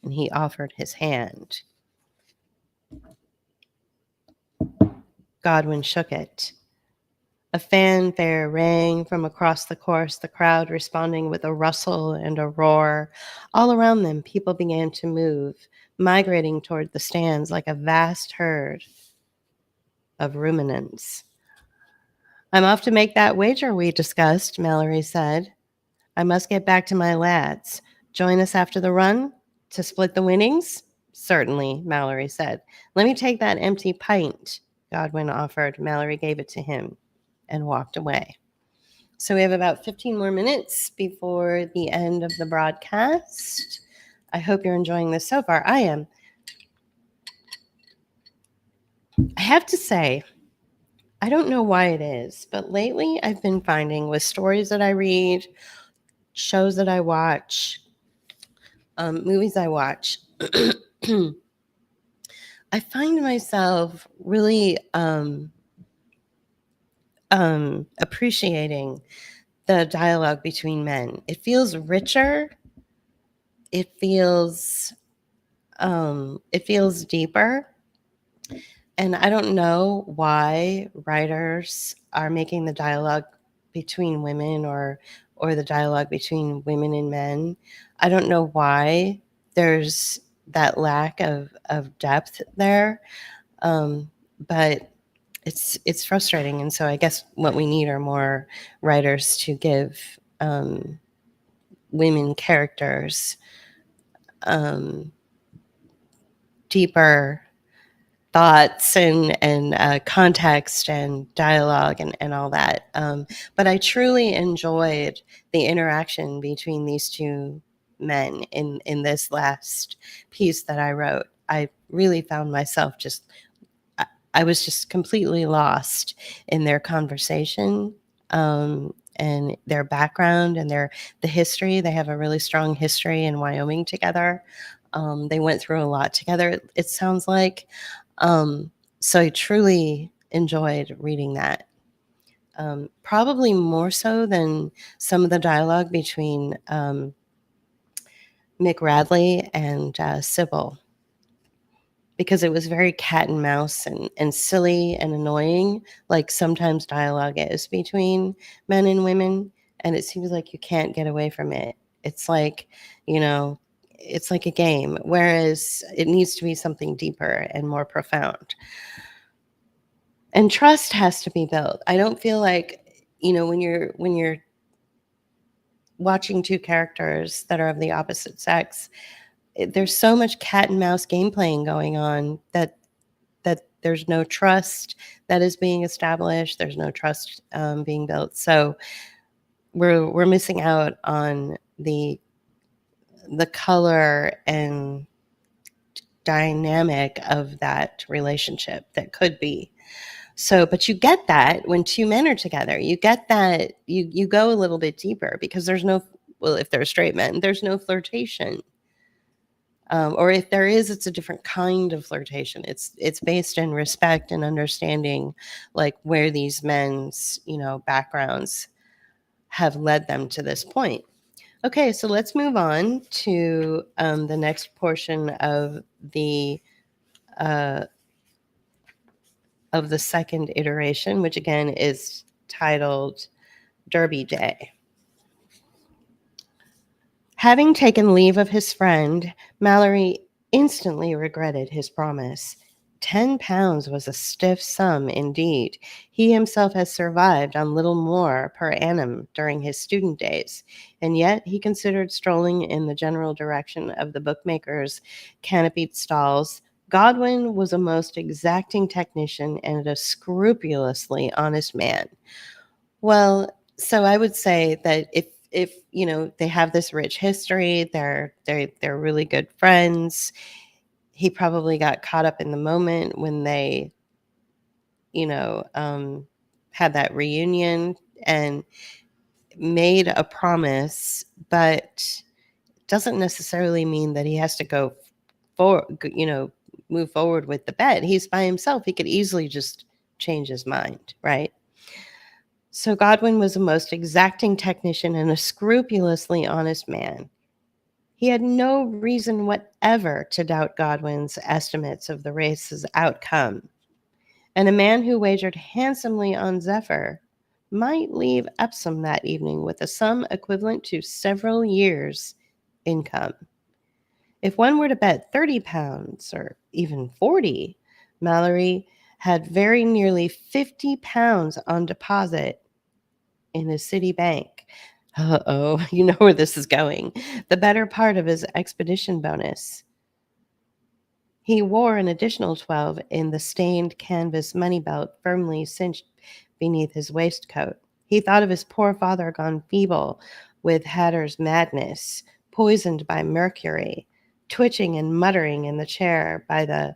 And he offered his hand. Godwin shook it. A fanfare rang from across the course, the crowd responding with a rustle and a roar. All around them, people began to move, migrating toward the stands like a vast herd of ruminants. I'm off to make that wager we discussed, Mallory said. I must get back to my lads. Join us after the run to split the winnings? Certainly, Mallory said. Let me take that empty pint, Godwin offered. Mallory gave it to him and walked away. So we have about 15 more minutes before the end of the broadcast. I hope you're enjoying this so far. I am. I have to say, I don't know why it is, but lately I've been finding with stories that I read shows that I watch, movies I watch, I find myself really appreciating the dialogue between men. It feels richer. It feels deeper. And I don't know why writers are making the dialogue between women or the dialogue between women and men. I don't know why there's that lack of depth there. But it's frustrating. And so I guess what we need are more writers to give women characters deeper thoughts and context and dialogue and all that. But I truly enjoyed the interaction between these two men in this last piece that I wrote. I really found myself I was just completely lost in their conversation, and their background and the history. They have a really strong history in Wyoming together. They went through a lot together, it sounds like. Um, so I truly enjoyed reading that. Probably more so than some of the dialogue between Mick Radley and Sybil, because it was very cat and mouse and silly and annoying, like sometimes dialogue is between men and women, and it seems like you can't get away from it. It's like, you know, it's like a game, whereas it needs to be something deeper and more profound. And trust has to be built. I don't feel like, when you're watching two characters that are of the opposite sex, there's so much cat and mouse game playing going on that there's no trust that is being established. There's no trust being built. So we're missing out on the color and dynamic of that relationship that could be. So, but you get that when two men are together. You get that you go a little bit deeper because there's no, well, if they're straight men, there's no flirtation. Or if there is, it's a different kind of flirtation. It's based in respect and understanding, like where these men's backgrounds have led them to this point. Okay, so let's move on to the next portion uh, of the second iteration, which again is titled Derby Day. Having taken leave of his friend, Mallory instantly regretted his promise. £10 was a stiff sum indeed. He himself has survived on little more per annum during his student days, and yet he considered strolling in the general direction of the bookmaker's canopied stalls. Godwin was a most exacting technician and a scrupulously honest man. Well, so I would say that if they have this rich history, they're really good friends. He probably got caught up in the moment when they, you know, um, had that reunion and made a promise, but doesn't necessarily mean that he has to go for, move forward with the bet. He's by himself. He could easily just change his mind, right? So Godwin was a most exacting technician and a scrupulously honest man. He had no reason whatever to doubt Godwin's estimates of the race's outcome, and a man who wagered handsomely on Zephyr might leave Epsom that evening with a sum equivalent to several years' income. If one were to bet £30 or even 40, Mallory had very nearly £50 on deposit in a city bank. Uh-oh, you know where this is going. The better part of his expedition bonus. He wore an additional 12 in the stained canvas money belt firmly cinched beneath his waistcoat. He thought of his poor father gone feeble with Hatter's madness, poisoned by mercury, twitching and muttering in the chair by the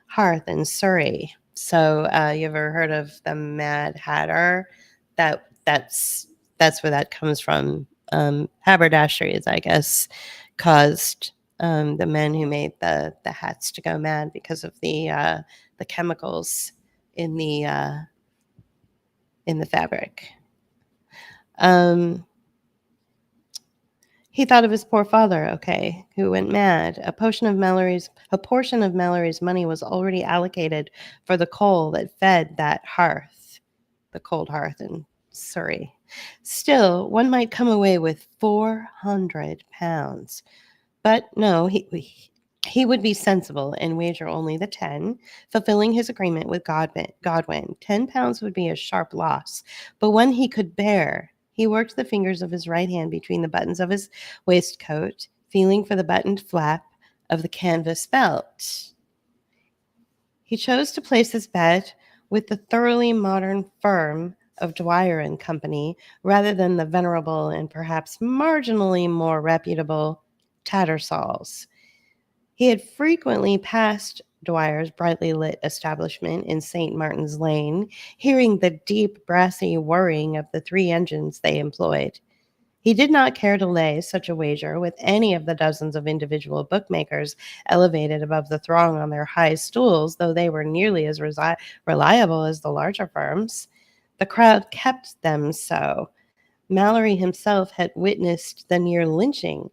hearth in Surrey. So, you ever heard of the Mad Hatter? That's where that comes from. haberdasheries, I guess, caused the men who made the hats to go mad because of the chemicals in the fabric. He thought of his poor father, okay, who went mad. A portion of Mallory's money was already allocated for the coal that fed that hearth, the cold hearth in Surrey. Still, one might come away with £400. But no, he would be sensible and wager only the 10, fulfilling his agreement with Godwin. £10 would be a sharp loss, but one he could bear. He worked the fingers of his right hand between the buttons of his waistcoat, feeling for the buttoned flap of the canvas belt. He chose to place his bet with the thoroughly modern firm of Dwyer and Company rather than the venerable and perhaps marginally more reputable Tattersall's. He had frequently passed Dwyer's brightly lit establishment in St. Martin's Lane, hearing the deep, brassy whirring of the 3 engines they employed. He did not care to lay such a wager with any of the dozens of individual bookmakers elevated above the throng on their high stools, though they were nearly as reliable as the larger firms. The crowd kept them so. Mallory himself had witnessed the near lynching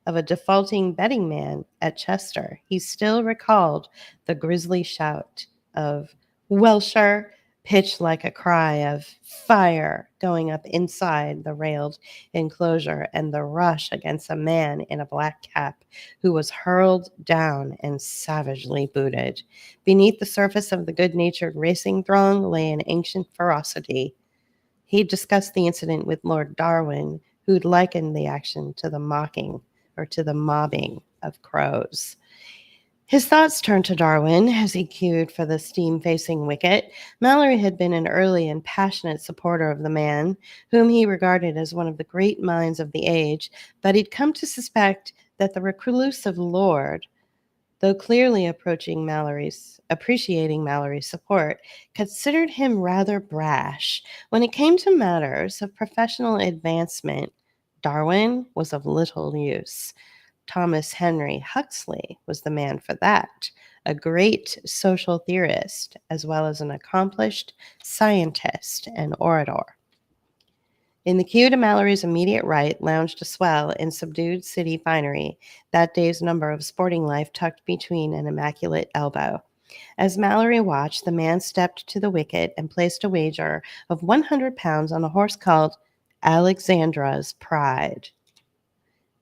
of a defaulting betting man at Chester. He still recalled the grisly shout of "Welsher," pitched like a cry of fire going up inside the railed enclosure, and the rush against a man in a black cap who was hurled down and savagely booted. Beneath the surface of the good-natured racing throng lay an ancient ferocity. He discussed the incident with Lord Darwin, who'd likened the action to the mobbing of crows. His thoughts turned to Darwin as he cued for the steam-facing wicket. Mallory had been an early and passionate supporter of the man, whom he regarded as one of the great minds of the age, but he'd come to suspect that the reclusive lord, though clearly appreciating Mallory's support, considered him rather brash. When it came to matters of professional advancement, Darwin was of little use. Thomas Henry Huxley was the man for that, a great social theorist, as well as an accomplished scientist and orator. In the queue to Mallory's immediate right lounged a swell in subdued city finery, that day's number of Sporting Life tucked between an immaculate elbow. As Mallory watched, the man stepped to the wicket and placed a wager of £100 on a horse called Alexandra's Pride.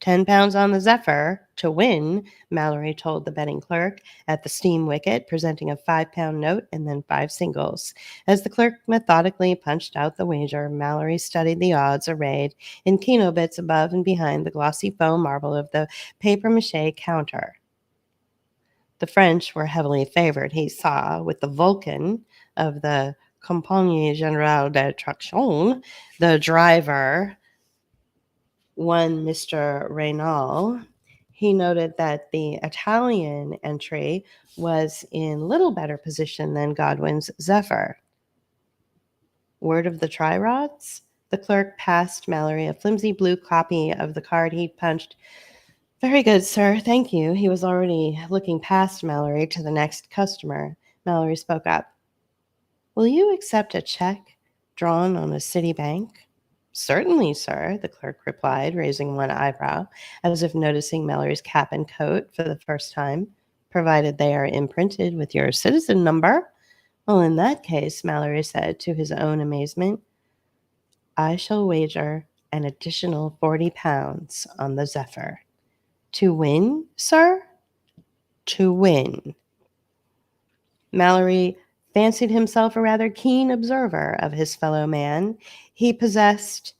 £10 on the Zephyr to win, Mallory told the betting clerk at the steam wicket, presenting a £5 note and then 5 singles. As the clerk methodically punched out the wager, Mallory studied the odds arrayed in keno bits above and behind the glossy foam marble of the papier-mâché counter. The French were heavily favored, he saw, with the Vulcan of the Compagnie Générale de Traction, the driver, one Mr. Reynal. He noted that the Italian entry was in little better position than Godwin's Zephyr. Word of the tri-rods? The clerk passed Mallory a flimsy blue copy of the card he'd punched. Very good, sir. Thank you. He was already looking past Mallory to the next customer. Mallory spoke up. Will you accept a check drawn on a city bank? Certainly, sir, the clerk replied, raising one eyebrow, as if noticing Mallory's cap and coat for the first time, provided they are imprinted with your citizen number. Well, in that case, Mallory said to his own amazement, I shall wager an additional £40 on the Zephyr. To win, sir? To win. Mallory fancied himself a rather keen observer of his fellow man. He possessed,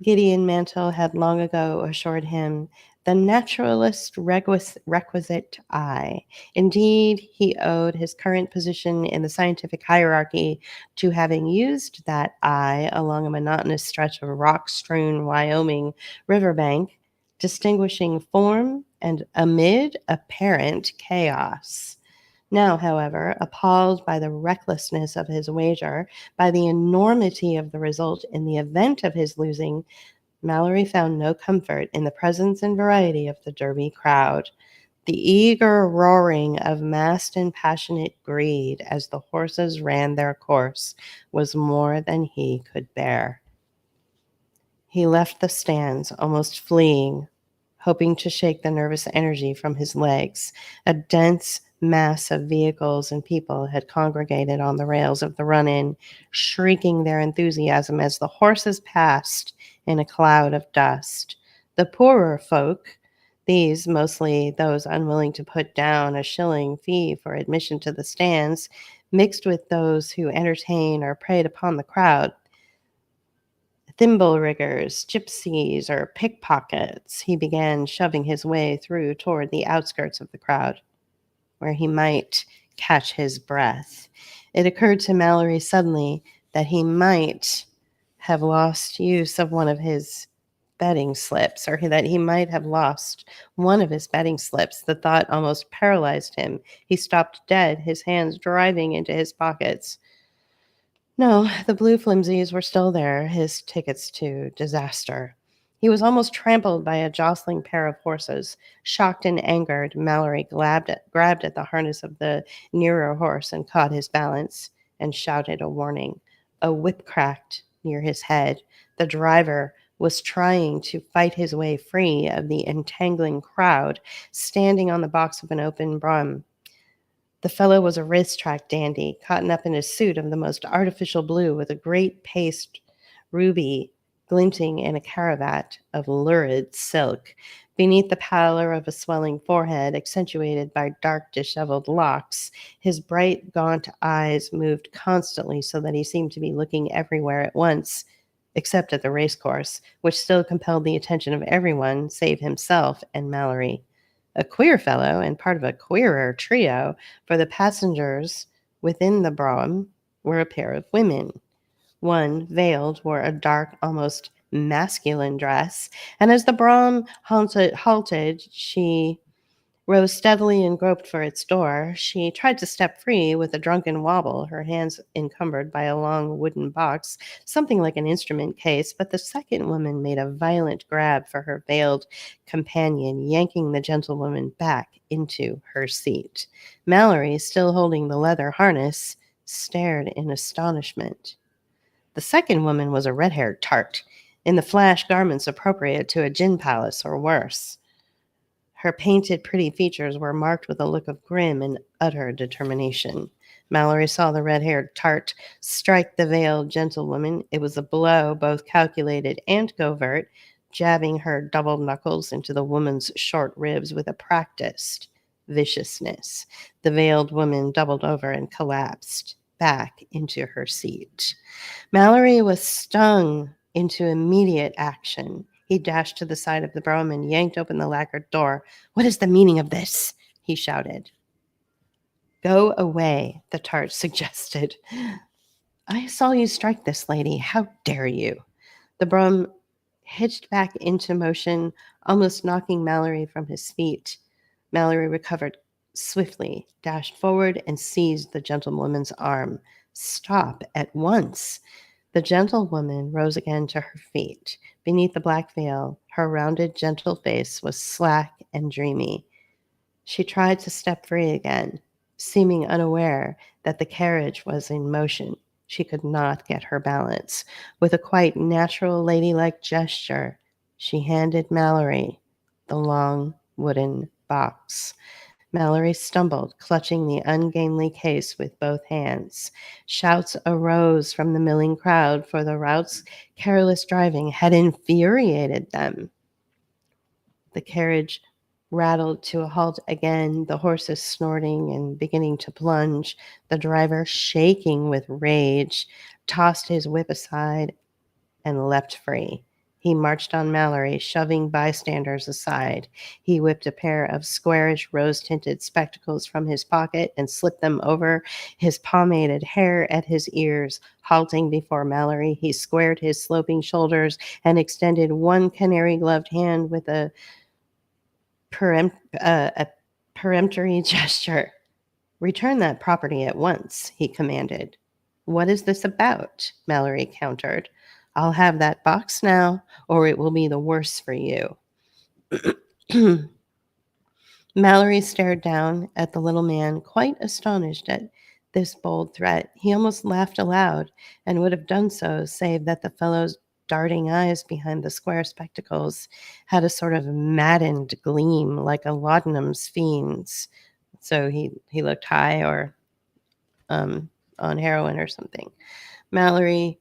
Gideon Mantle had long ago assured him, the naturalist requisite eye. Indeed, he owed his current position in the scientific hierarchy to having used that eye along a monotonous stretch of rock-strewn Wyoming riverbank, distinguishing form and amid apparent chaos. Now, however, appalled by the recklessness of his wager, by the enormity of the result in the event of his losing, Mallory found no comfort in the presence and variety of the Derby crowd. The eager roaring of massed and passionate greed as the horses ran their course was more than he could bear. He left the stands, almost fleeing, hoping to shake the nervous energy from his legs. A dense mass of vehicles and people had congregated on the rails of the run-in, shrieking their enthusiasm as the horses passed in a cloud of dust. The poorer folk, these mostly those unwilling to put down a shilling fee for admission to the stands, mixed with those who entertain or preyed upon the crowd, thimble riggers, gypsies, or pickpockets, he began shoving his way through toward the outskirts of the crowd, where he might catch his breath. It occurred to Mallory suddenly that he might have lost use of one of his betting slips, or that he might have lost one of his betting slips. The thought almost paralyzed him. He stopped dead, his hands driving into his pockets. No, the blue flimsies were still there, his tickets to disaster. He was almost trampled by a jostling pair of horses. Shocked and angered, Mallory grabbed at the harness of the nearer horse and caught his balance and shouted a warning. A whip cracked near his head. The driver was trying to fight his way free of the entangling crowd, standing on the box of an open brougham. The fellow was a racetrack dandy, caught up in a suit of the most artificial blue with a great paste ruby glinting in a cravat of lurid silk. Beneath the pallor of a swelling forehead, accentuated by dark, disheveled locks, his bright, gaunt eyes moved constantly so that he seemed to be looking everywhere at once, except at the racecourse, which still compelled the attention of everyone save himself and Mallory. A queer fellow and part of a queerer trio, for the passengers within the brougham were a pair of women. One, veiled, wore a dark, almost masculine dress, and as the brougham halted, she rose steadily and groped for its door. She tried to step free with a drunken wobble, her hands encumbered by a long wooden box, something like an instrument case, but the second woman made a violent grab for her veiled companion, yanking the gentlewoman back into her seat. Mallory, still holding the leather harness, stared in astonishment. The second woman was a red-haired tart, in the flash garments appropriate to a gin palace or worse. Her painted, pretty features were marked with a look of grim and utter determination. Mallory saw the red-haired tart strike the veiled gentlewoman. It was a blow both calculated and covert, jabbing her double knuckles into the woman's short ribs with a practiced viciousness. The veiled woman doubled over and collapsed back into her seat. Mallory was stung into immediate action. He dashed to the side of the brougham and yanked open the lacquered door. "What is the meaning of this?" he shouted. "Go away," the tart suggested. "I saw you strike this lady. How dare you?" The brougham hitched back into motion, almost knocking Mallory from his feet. Mallory recovered swiftly, dashed forward, and seized the gentlewoman's arm. "Stop at once." The gentlewoman rose again to her feet. Beneath the black veil, her rounded, gentle face was slack and dreamy. She tried to step free again, seeming unaware that the carriage was in motion. She could not get her balance. With a quite natural, ladylike gesture, she handed Mallory the long wooden box. Mallory stumbled, clutching the ungainly case with both hands. Shouts arose from the milling crowd, for the route's careless driving had infuriated them. The carriage rattled to a halt again, the horses snorting and beginning to plunge. The driver, shaking with rage, tossed his whip aside and leapt free. He marched on Mallory, shoving bystanders aside. He whipped a pair of squarish, rose-tinted spectacles from his pocket and slipped them over his pomaded hair at his ears. Halting before Mallory, he squared his sloping shoulders and extended one canary-gloved hand with a peremptory gesture. "Return that property at once," he commanded. "What is this about?" Mallory countered. I'll have that box now, or it will be the worse for you. Mallory stared down at the little man, quite astonished at this bold threat. He almost laughed aloud, and would have done so, save that the fellow's darting eyes behind the square spectacles had a sort of maddened gleam like a laudanum's fiend's. So he looked high or on heroin or something. Mallory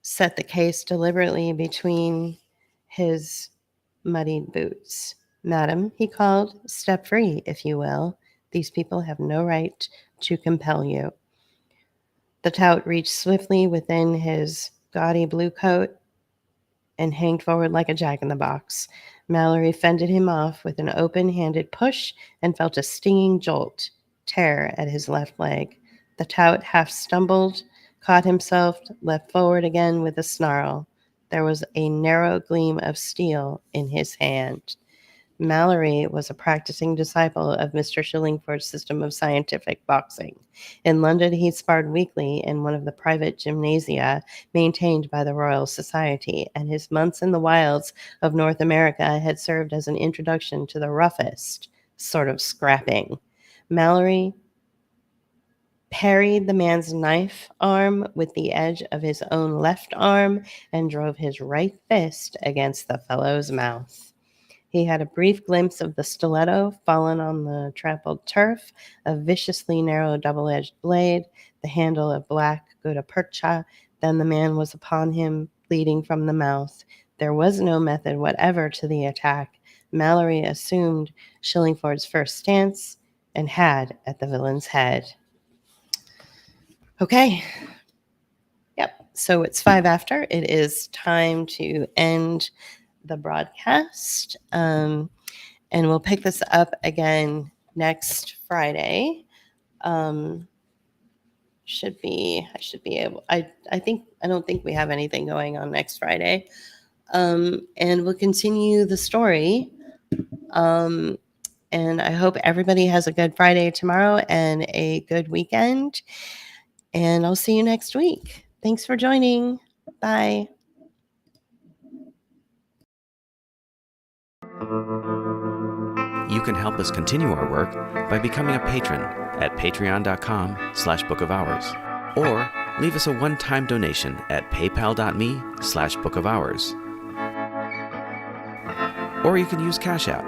set the case deliberately between his muddied boots. Madam, he called, step free, if you will. These people have no right to compel you. The tout reached swiftly within his gaudy blue coat and hanged forward like a jack-in-the-box. Mallory fended him off with an open-handed push and felt a stinging jolt tear at his left leg. The tout half stumbled, caught himself, leapt forward again with a snarl. There was a narrow gleam of steel in his hand. Mallory was a practicing disciple of Mr. Shillingford's system of scientific boxing. In London, he sparred weekly in one of the private gymnasia maintained by the Royal Society, and his months in the wilds of North America had served as an introduction to the roughest sort of scrapping. Mallory parried the man's knife arm with the edge of his own left arm and drove his right fist against the fellow's mouth. He had a brief glimpse of the stiletto fallen on the trampled turf, a viciously narrow double-edged blade, the handle of black gutta percha. Then the man was upon him, bleeding from the mouth. There was no method whatever to the attack. Mallory assumed Shillingford's first stance and had at the villain's head. Okay. Yep. So it's 5 after. It is time to end the broadcast. And we'll pick this up again next Friday. I should be able, I don't think we have anything going on next Friday. And we'll continue the story. And I hope everybody has a good Friday tomorrow and a good weekend. And I'll see you next week. Thanks for joining. Bye. You can help us continue our work by becoming a patron at patreon.com/Book of Hours, or leave us a one-time donation at paypal.me/Book of Hours. Or you can use Cash App.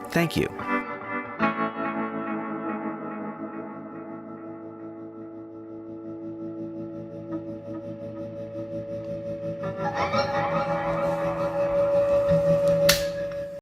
Thank you.